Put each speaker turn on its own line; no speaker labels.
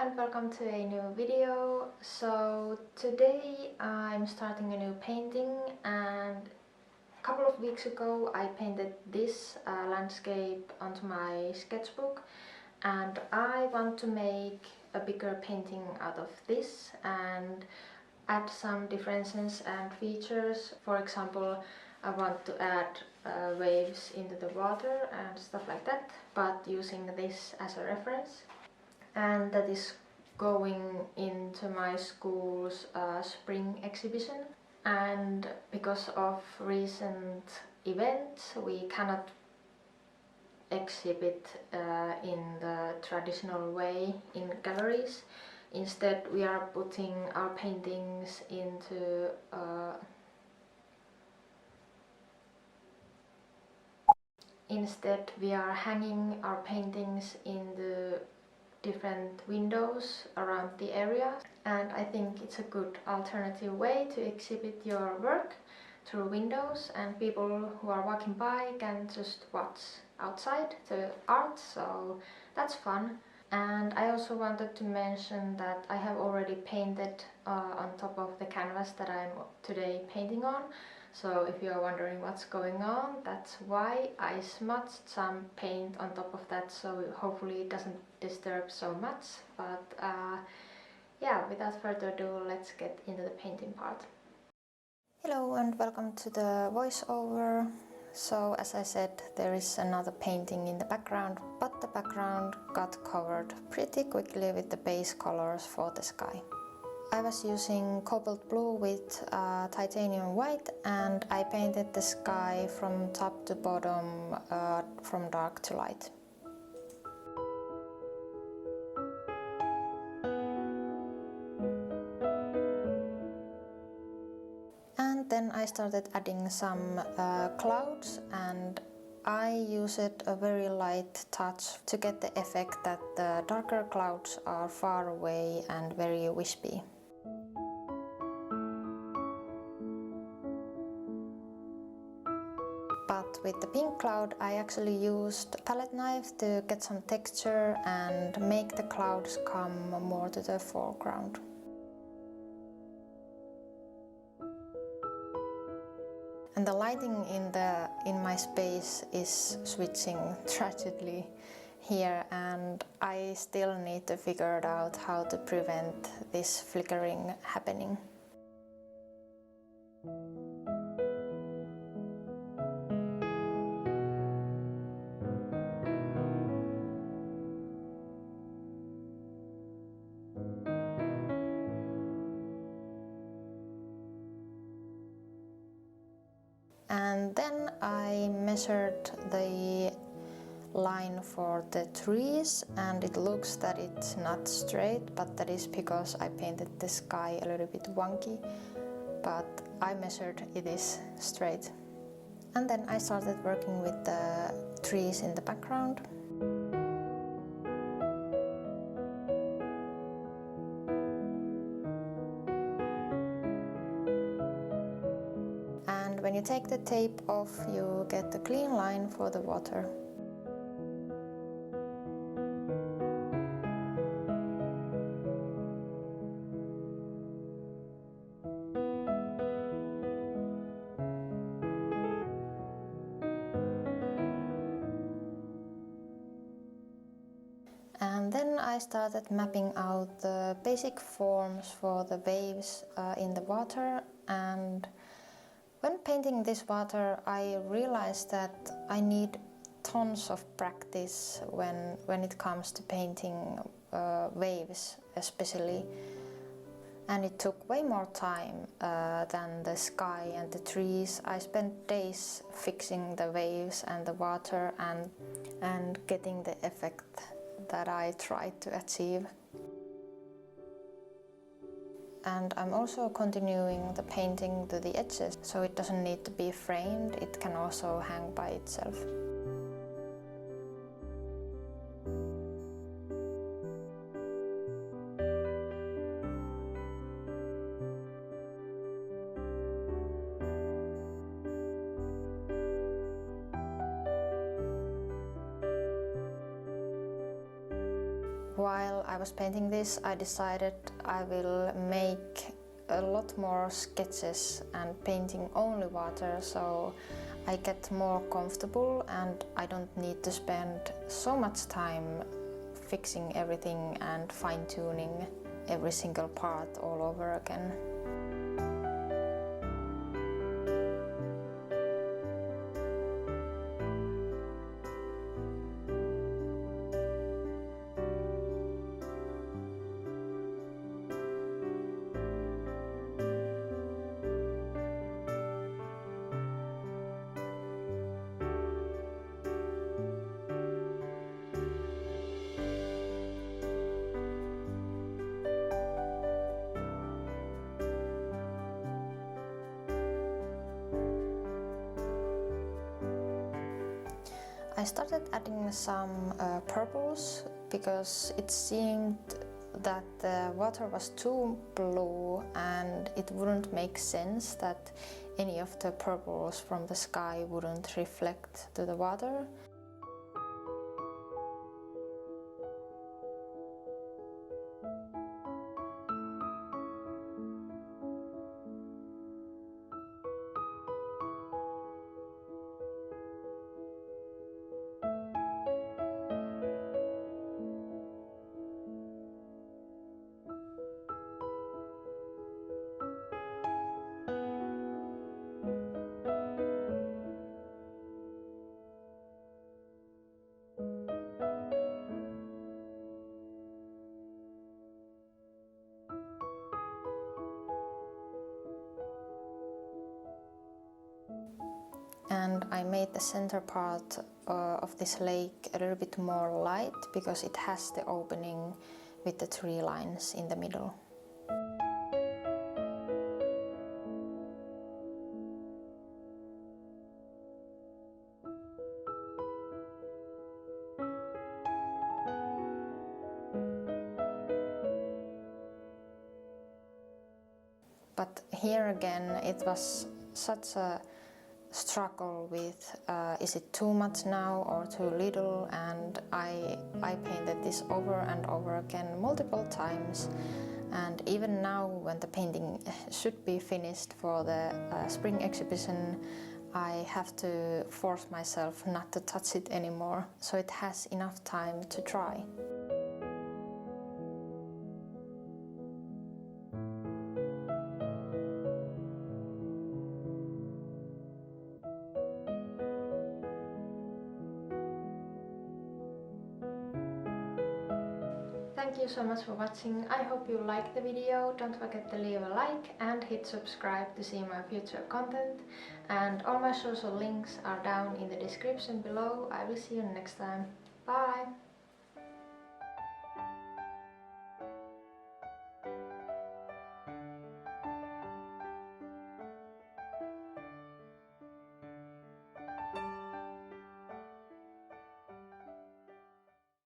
and welcome to a new video. So today I'm starting a new painting, and a couple of weeks ago I painted this landscape onto my sketchbook, and I want to make a bigger painting out of this and add some differences and features. For example, I want to add waves into the water and stuff like that, but using this as a reference. And that is going into my school's spring exhibition. And because of recent events, we cannot exhibit in the traditional way in galleries. Instead, we are putting our paintings into Instead, we are hanging our paintings in the different windows around the area, and I think it's a good alternative way to exhibit your work through windows, and people who are walking by can just watch outside the art, so that's fun. And I also wanted to mention that I have already painted on top of the canvas that I'm today painting on. So if you are wondering what's going on, that's why I smudged some paint on top of that, so hopefully it doesn't disturb so much. But yeah, without further ado, let's get into the painting part. Hello and welcome to the voiceover. So as I said, there is another painting in the background, but the background got covered pretty quickly with the base colors for the sky. I was using cobalt blue with titanium white, and I painted the sky from top to bottom, from dark to light. And then I started adding some clouds, and I used a very light touch to get the effect that the darker clouds are far away and very wispy. But with the pink cloud, I actually used a palette knife to get some texture and make the clouds come more to the foreground. And the lighting in my space is switching tragically here, and I still need to figure out how to prevent this flickering happening. And then I measured the line for the trees, and it looks that it's not straight, but that is because I painted the sky a little bit wonky, but I measured it is straight. And then I started working with the trees in the background. And when you take the tape off, you get a clean line for the water. And then I started mapping out the basic forms for the waves in the water, and when painting this water, I realized that I need tons of practice when it comes to painting waves especially. And it took way more time than the sky and the trees. I spent days fixing the waves and the water and getting the effect that I tried to achieve. And I'm also continuing the painting to the edges, so it doesn't need to be framed, it can also hang by itself. while I was painting this, I decided I will make a lot more sketches and painting only water, so I get more comfortable and I don't need to spend so much time fixing everything and fine-tuning every single part all over again. I started adding some purples because it seemed that the water was too blue and it wouldn't make sense that any of the purples from the sky wouldn't reflect to the water. And I made the center part of this lake a little bit more light because it has the opening with the tree lines in the middle. But here again it was such a struggle with is it too much now or too little, and I painted this over and over again multiple times, and even now when the painting should be finished for the spring exhibition, I have to force myself not to touch it anymore so it has enough time to dry. Thank you so much for watching. I hope you liked the video. Don't forget to leave a like and hit subscribe to see my future content. And all my social links are down in the description below. I will see you next time. Bye!